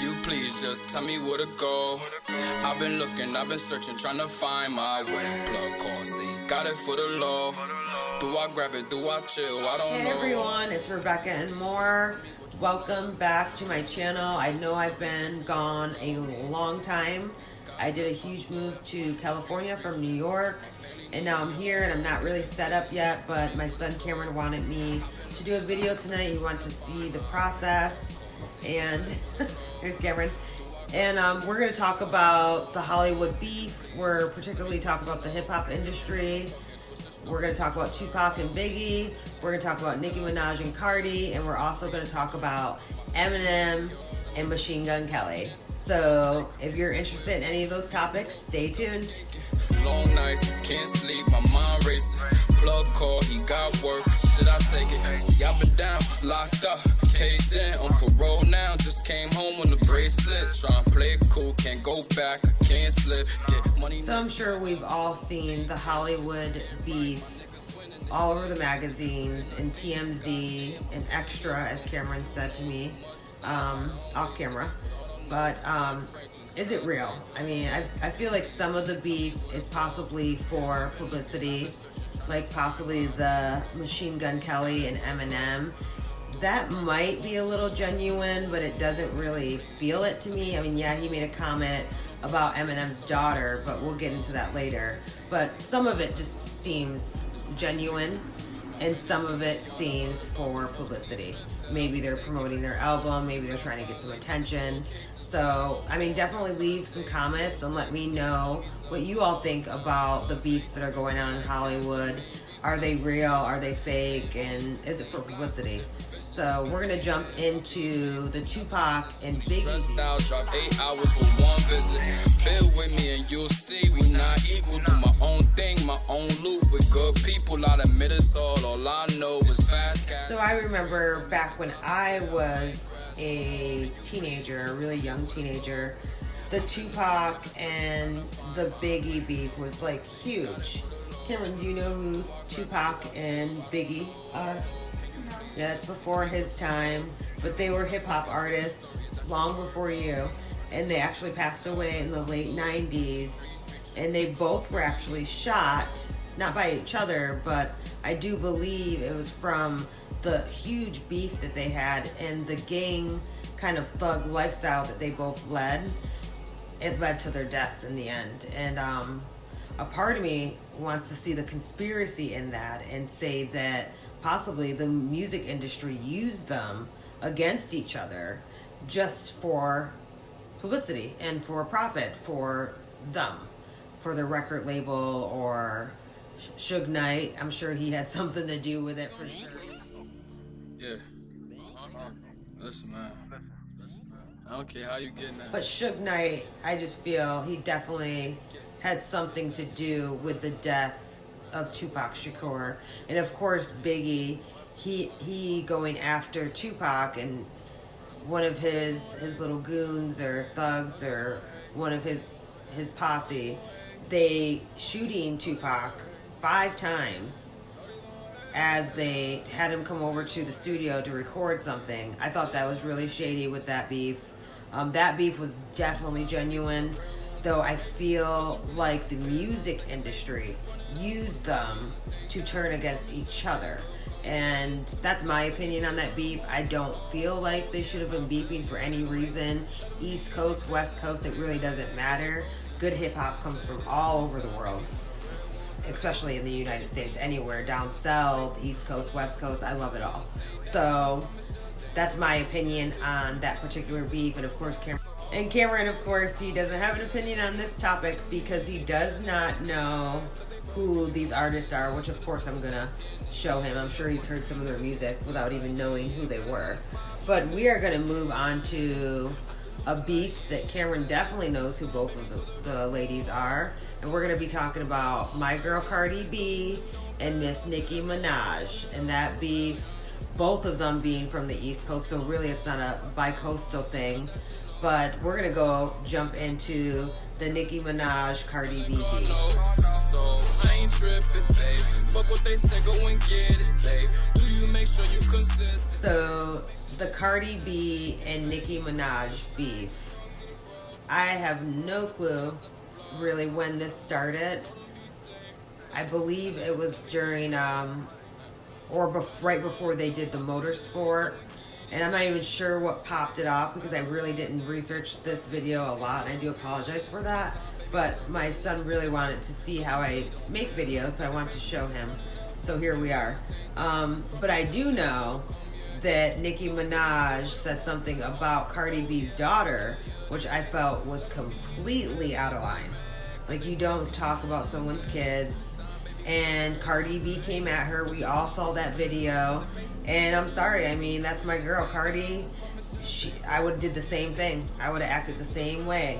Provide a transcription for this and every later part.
you please just tell me where to go? I've been looking, I've been searching, trying to find my way. Plug call, say, got it for the low. Do I grab it, do I chill? I don't know. Hey everyone, it's Rebecca and more. Welcome back to my channel. I know I've been gone a long time. I did a huge move to California from New York, and now I'm here and I'm not really set up yet, but my son Cameron wanted me to do a video tonight. He wanted to see the process, and here's Cameron. And we're going to talk about the Hollywood beef. We're particularly talking about the hip-hop industry. We're going to talk about Tupac and Biggie. We're going to talk about Nicki Minaj and Cardi. And we're also going to talk about Eminem and Machine Gun Kelly. So if you're interested in any of those topics, stay tuned. Long nights, can't sleep, my mind racing. Plug call, he got work, should I take it? See, I've been down, locked up, caged in, on parole now. Just came home on the bracelet. Trying to play it cool, can't go back, can't slip. Get money. So I'm sure we've all seen the Hollywood beef all over the magazines and TMZ and Extra, as Cameron said to me off camera. But is it real? I mean, I feel like some of the beef is possibly for publicity, like possibly the Machine Gun Kelly and Eminem. That might be a little genuine, but it doesn't really feel it to me. I mean, yeah, he made a comment about Eminem's daughter, but we'll get into that later. But some of it just seems genuine, and some of it seems for publicity. Maybe they're promoting their album, maybe they're trying to get some attention. So, I mean, definitely leave some comments and let me know what you all think about the beefs that are going on in Hollywood. Are they real? Are they fake? And is it for publicity? So we're going to jump into the Tupac and Biggie. Stressed out, drop 8 hours for one visit. Bear with me and you'll see we not equal. Do my own thing, my own loop with good people. I'll admit it's all I know is fast cash. So I remember back when I was a teenager, a really young teenager, the Tupac and the Biggie beef was like huge. Cameron, do you know who Tupac and Biggie are? Yeah, that's before his time, but they were hip-hop artists long before you, and they actually passed away in the late 90s, and they both were actually shot, not by each other, but I do believe it was from the huge beef that they had and the gang kind of thug lifestyle that they both led. It led to their deaths in the end, and a part of me wants to see the conspiracy in that and say that possibly the music industry used them against each other just for publicity and for profit for them, for their record label or Suge Knight. I'm sure he had something to do with it for sure. Yeah. Listen, man. I don't care how you getting that. But Suge Knight, I just feel he definitely had something to do with the death of Tupac Shakur. And of course Biggie, he going after Tupac, and one of his little goons or thugs or one of his posse, they shooting Tupac 5 times as they had him come over to the studio to record something. I thought that was really shady with that beef. That beef was definitely genuine, though I feel like the music industry used them to turn against each other. And that's my opinion on that beef. I don't feel like they should have been beefing for any reason. East Coast, West Coast, it really doesn't matter. Good hip-hop comes from all over the world, especially in the United States, anywhere, down south, East Coast, West Coast, I love it all. So that's my opinion on that particular beef. And of course, Cameron, of course, he doesn't have an opinion on this topic because he does not know who these artists are, which of course I'm gonna show him. I'm sure he's heard some of their music without even knowing who they were. But we are gonna move on to a beef that Cameron definitely knows who both of the ladies are. And we're gonna be talking about my girl Cardi B and Miss Nicki Minaj. And that beef, both of them being from the East Coast, so really it's not a bi-coastal thing. But we're gonna jump into the Nicki Minaj Cardi B beef. So I ain't tripping, babe. Fuck what they say, go and get it, babe. Do you you, make sure you consistent. So the Cardi B and Nicki Minaj beef. I have no clue really when this started. I believe it was during right before they did the motorsport. And I'm not even sure what popped it off because I really didn't research this video a lot. And I do apologize for that. But my son really wanted to see how I make videos, so I wanted to show him. So here we are. But I do know that Nicki Minaj said something about Cardi B's daughter, which I felt was completely out of line. Like, you don't talk about someone's kids. And Cardi B came at her. We all saw that video. And I'm sorry, I mean, that's my girl, Cardi. I would have did the same thing. I would have acted the same way.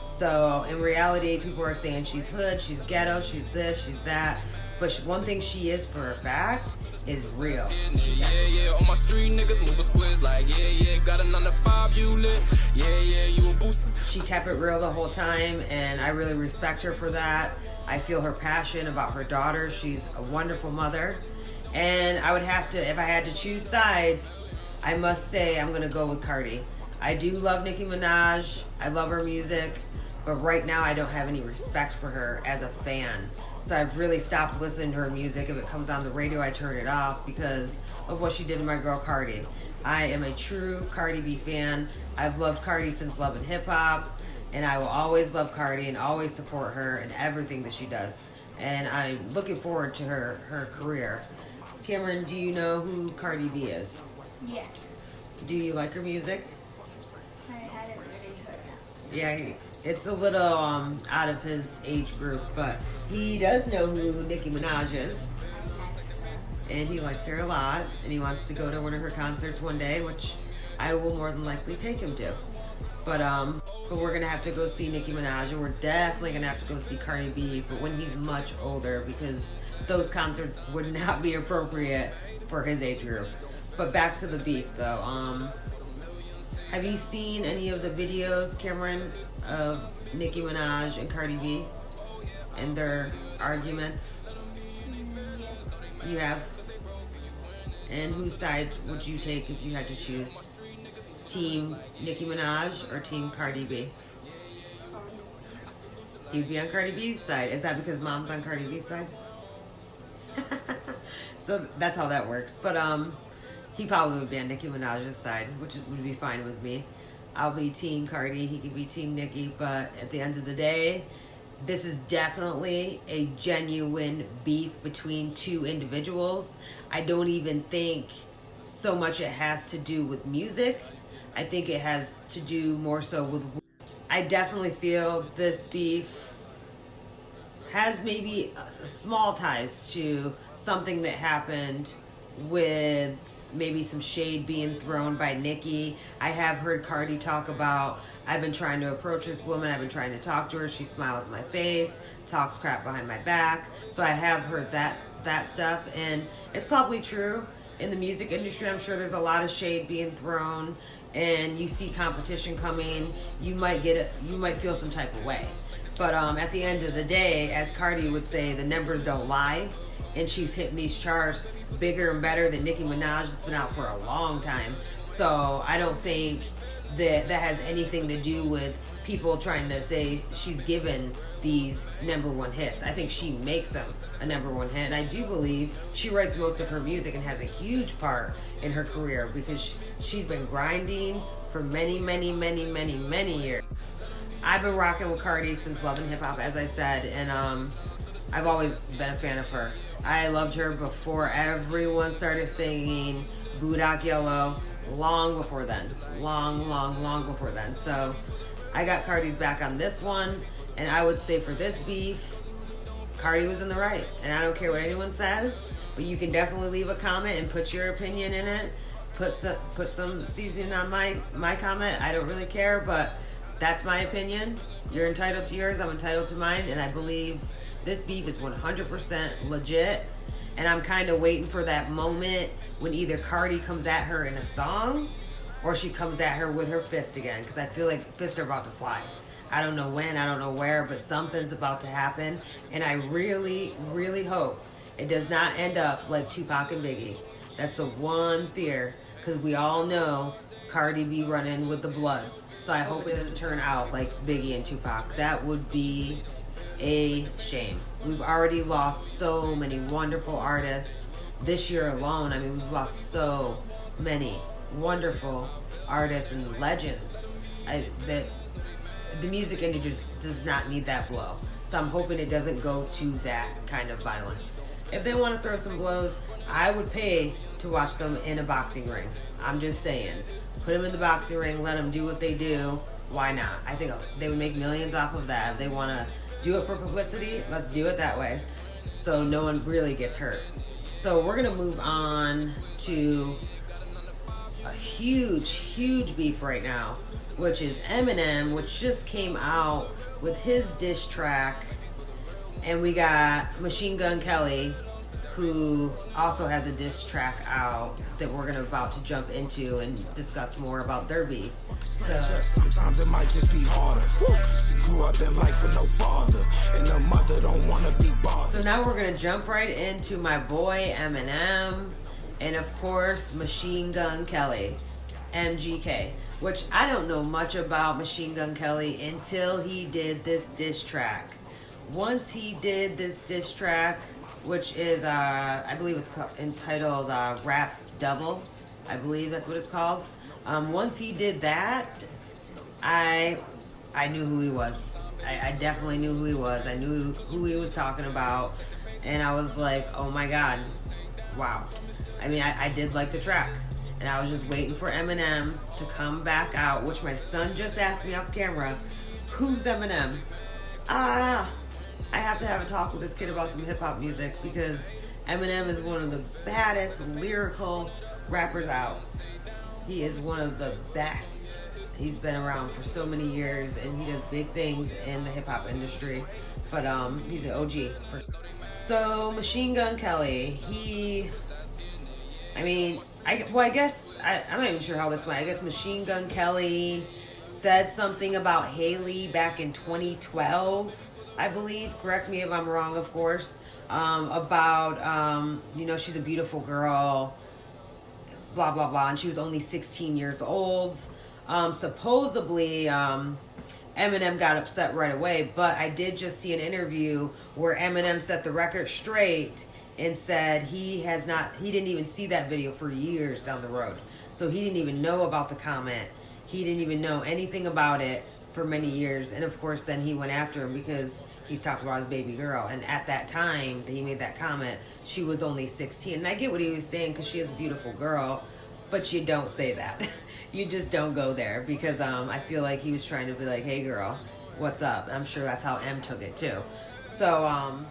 So in reality, people are saying she's hood, she's ghetto, she's this, she's that. But one thing she is for a fact is real. Yeah, on my street niggas move a squiz like, yeah, got a 9 to 5, you lit. Yeah, you a booster. She kept it real the whole time, and I really respect her for that. I feel her passion about her daughter. She's a wonderful mother. And I would have to, if I had to choose sides, I must say I'm going to go with Cardi. I do love Nicki Minaj. I love her music. But right now I don't have any respect for her as a fan. So I've really stopped listening to her music. If it comes on the radio, I turn it off because of what she did to my girl Cardi. I am a true Cardi B fan. I've loved Cardi since Love and Hip Hop. And I will always love Cardi and always support her in everything that she does. And I'm looking forward to her career. Cameron, do you know who Cardi B is? Yes. Do you like her music? I hadn't really heard that. Yeah, it's a little out of his age group, but he does know who Nicki Minaj is. And he likes her a lot, and he wants to go to one of her concerts one day, which I will more than likely take him to. But we're gonna have to go see Nicki Minaj, and we're definitely gonna have to go see Cardi B, but when he's much older, because those concerts would not be appropriate for his age group. But back to the beef, though. Have you seen any of the videos, Cameron, of Nicki Minaj and Cardi B and their arguments? You have? And whose side would you take if you had to choose? Team Nicki Minaj or Team Cardi B? You'd be on Cardi B's side. Is that because mom's on Cardi B's side? So that's how that works. But he probably would be on Nicki Minaj's side, which would be fine with me. I'll be Team Cardi. He could be Team Nicki. But at the end of the day, this is definitely a genuine beef between two individuals. I don't even think so much it has to do with music. I think it has to do more so with... I definitely feel this beef has maybe small ties to something that happened with maybe some shade being thrown by Nicki. I have heard Cardi talk about, I've been trying to approach this woman, I've been trying to talk to her, she smiles in my face, talks crap behind my back. So I have heard that stuff, and it's probably true. In the music industry, I'm sure there's a lot of shade being thrown, and you see competition coming, you might feel some type of way. But at the end of the day, as Cardi would say, the numbers don't lie, and she's hitting these charts bigger and better than Nicki Minaj. It's been out for a long time. So I don't think that has anything to do with people trying to say she's given these #1 hits. I think she makes them a #1 hit, and I do believe she writes most of her music and has a huge part in her career because she's been grinding for many, many, many, many, many years. I've been rocking with Cardi since Love and Hip Hop, as I said, and I've always been a fan of her. I loved her before everyone started singing Bodak Yellow, long before then. Long before then. So I got Cardi's back on this one, and I would say for this beef, Cardi was in the right. And I don't care what anyone says, but you can definitely leave a comment and put your opinion in it. Put some seasoning on my comment. I don't really care, but that's my opinion. You're entitled to yours, I'm entitled to mine, and I believe this beef is 100% legit. And I'm kind of waiting for that moment when either Cardi comes at her in a song or she comes at her with her fist again, because I feel like fists are about to fly. I don't know when, I don't know where, but something's about to happen. And I really, really hope it does not end up like Tupac and Biggie. That's the one fear, because we all know Cardi B running with the Bloods. So I hope it doesn't turn out like Biggie and Tupac. That would be a shame. We've already lost so many wonderful artists this year alone. I mean, we've lost so many wonderful artists and legends. That the music industry just does not need that blow. So I'm hoping it doesn't go to that kind of violence. If they want to throw some blows, I would pay to watch them in a boxing ring. I'm just saying. Put them in the boxing ring, let them do what they do. Why not? I think they would make millions off of that. If they want to do it for publicity, let's do it that way. So no one really gets hurt. So we're going to move on to a huge beef right now, which is Eminem, which just came out with his diss track. And we got Machine Gun Kelly, who also has a diss track out that we're about to jump into and discuss more about their beef. So sometimes it might just be harder. She grew up in life with no father, and her mother don't want to be bothered. So now we're going to jump right into my boy Eminem, and of course Machine Gun Kelly, MGK. Which I don't know much about Machine Gun Kelly until he did this diss track. Once he did this diss track, which is, I believe it's entitled Rap Devil. I believe that's what it's called. Once he did that, I knew who he was. I definitely knew who he was. I knew who he was talking about. And I was like, oh my God, wow. I mean, I did like the track. And I was just waiting for Eminem to come back out, which my son just asked me off camera, who's Eminem? I have to have a talk with this kid about some hip-hop music, because Eminem is one of the baddest lyrical rappers out. He is one of the best. He's been around for so many years, and he does big things in the hip-hop industry. But he's an OG. So Machine Gun Kelly, I guess, I'm not even sure how this went. I guess Machine Gun Kelly said something about Haley back in 2012, I believe. Correct me if I'm wrong, of course. About, she's a beautiful girl, blah, blah, blah. And she was only 16 years old. Supposedly, Eminem got upset right away. But I did just see an interview where Eminem set the record straight and said he didn't even see that video for years down the road. So he didn't even know about the comment. He didn't even know anything about it for many years. And of course, then he went after him because he's talking about his baby girl. And at that time that he made that comment, she was only 16. And I get what he was saying, because she is a beautiful girl, but you don't say that. You just don't go there, because I feel like he was trying to be like, hey girl, what's up? I'm sure that's how M took it too. So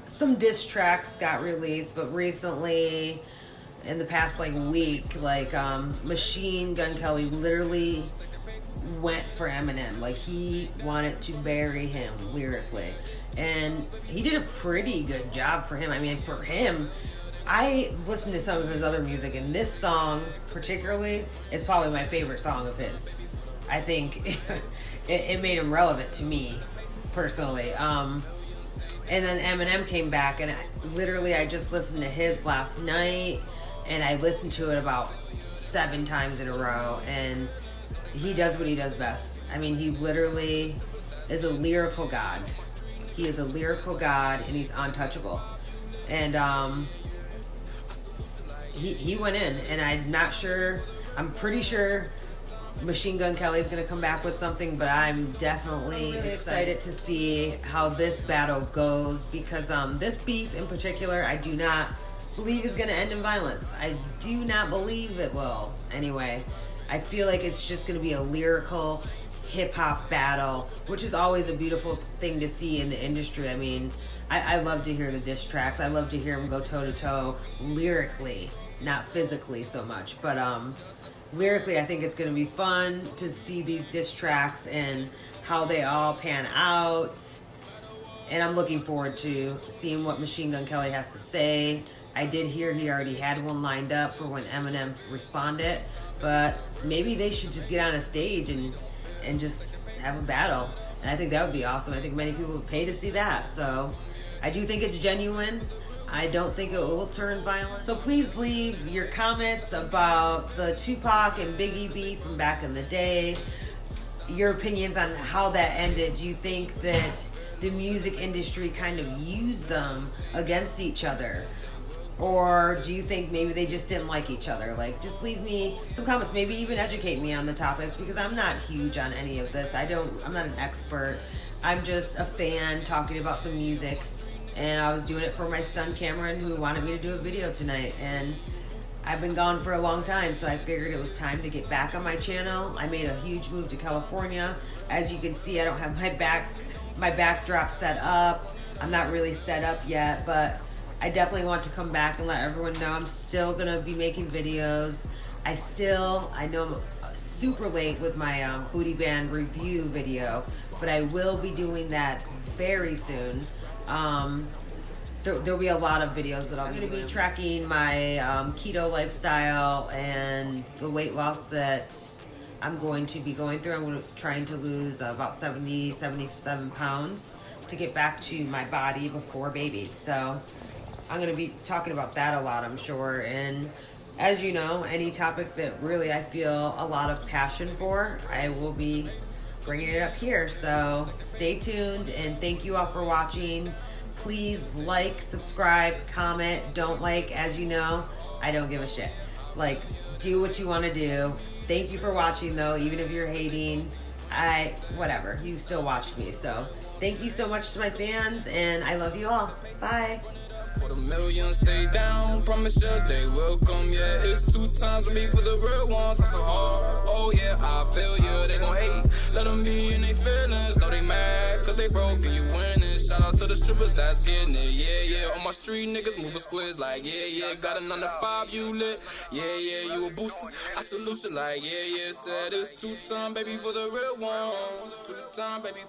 some diss tracks got released, but recently, in the past week, Machine Gun Kelly literally went for Eminem. He wanted to bury him lyrically, and he did a pretty good job for him. I mean, for him, I listened to some of his other music, and this song particularly is probably my favorite song of his. I think it made him relevant to me personally. And then Eminem came back, and I just listened to his last night, and I listened to it about 7 times in a row, and he does what he does best. I mean, he literally is a lyrical god. He is a lyrical god, and he's untouchable. And he went in, and I'm pretty sure Machine Gun Kelly is going to come back with something, but I'm definitely really excited to see how this battle goes, because this beef in particular, I do not believe is going to end in violence. I do not believe it will. Anyway, I feel like it's just going to be a lyrical hip-hop battle, which is always a beautiful thing to see in the industry. I mean, I love to hear the diss tracks. I love to hear them go toe-to-toe lyrically, not physically so much, but lyrically, I think it's going to be fun to see these diss tracks and how they all pan out. And I'm looking forward to seeing what Machine Gun Kelly has to say. I did hear he already had one lined up for when Eminem responded, but maybe they should just get on a stage and just have a battle. And I think that would be awesome. I think many people would pay to see that. So I do think it's genuine. I don't think it will turn violent. So please leave your comments about the Tupac and Biggie beef from back in the day. Your opinions on how that ended. Do you think that the music industry kind of used them against each other? Or do you think maybe they just didn't like each other? Like, just leave me some comments. Maybe even educate me on the topic, because I'm not huge on any of this. I'm not an expert. I'm just a fan talking about some music. And I was doing it for my son Cameron, who wanted me to do a video tonight. And I've been gone for a long time, so I figured it was time to get back on my channel. I made a huge move to California. As you can see, I don't have my backdrop set up. I'm not really set up yet, but I definitely want to come back and let everyone know I'm still gonna be making videos. I know I'm super late with my Booty Band review video, but I will be doing that very soon. There'll be a lot of videos that I'm going to be tracking my keto lifestyle and the weight loss that I'm going to be going through. I'm trying to lose about 77 pounds to get back to my body before babies. So I'm going to be talking about that a lot, I'm sure. And as you know, any topic that really I feel a lot of passion for, I will be bringing it up here. So stay tuned, and thank you all for watching. Please like, subscribe, comment. Don't like, as you know, I don't give a shit. Like, do what you want to do. Thank you for watching, though. Even if you're hating, whatever, you still watched me. So thank you so much to my fans, and I love you all. Bye. For the millions, stay down. Promise you they will come. Yeah, it's 2 times with me for the real ones. That's so hard. Oh yeah, I feel you. They gon' hate. Let them be in they feelings. Know they mad, cause they broke and you winning. Shout out to the strippers that's getting it. Yeah, yeah. On my street, niggas moving squids like, yeah, yeah. Got a 9 to 5, you lit. Yeah, yeah, you a booster. I salute you like, yeah, yeah. Said it's 2 times, baby, for the real ones. 2 times, baby.